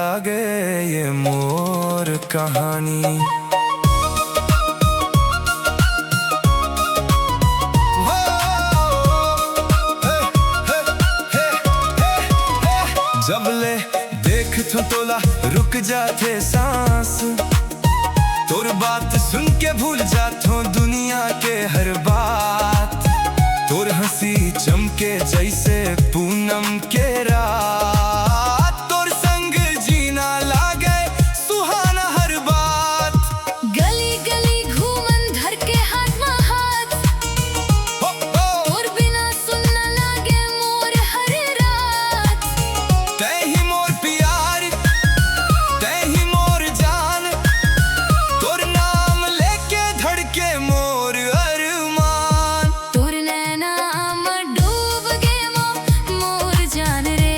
लागे ये मोर कहानी। जबले देख थो तोला रुक जाते सांस, तोर बात सुन के भूल जातो दुनिया के हर बात। तोर हंसी चमके जैसे पूनम के रात, तोर संग जीना लागे सुहाना हर बात। गली गली घूमन धर के हाथ में हाथ, तोर बिना सुनना लागे मोर हर रात। तै ही मोर प्यार, तै ही मोर जान, तोर नाम लेके धड़के मोर अरमान। तोर नैना में डूब गे मोर जान रे,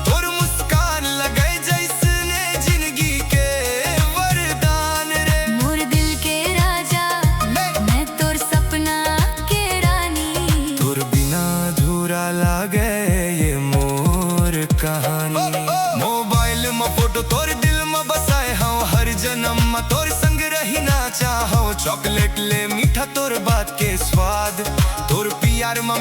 तोर मुस्कान लगे जैसने जिंदगी के वरदान रे। मोर दिल के राजा मैं तोर सपना के रानी। तोर बिना अधूरा लागे ये मोर कहानी। मोबाइल में फोटो तोर दिल में बसाए हूँ, हर जन्म में तोर संग रही ना चाहो। चॉकलेट ले मीठा तोर बात के स्वाद, तोर प्यार में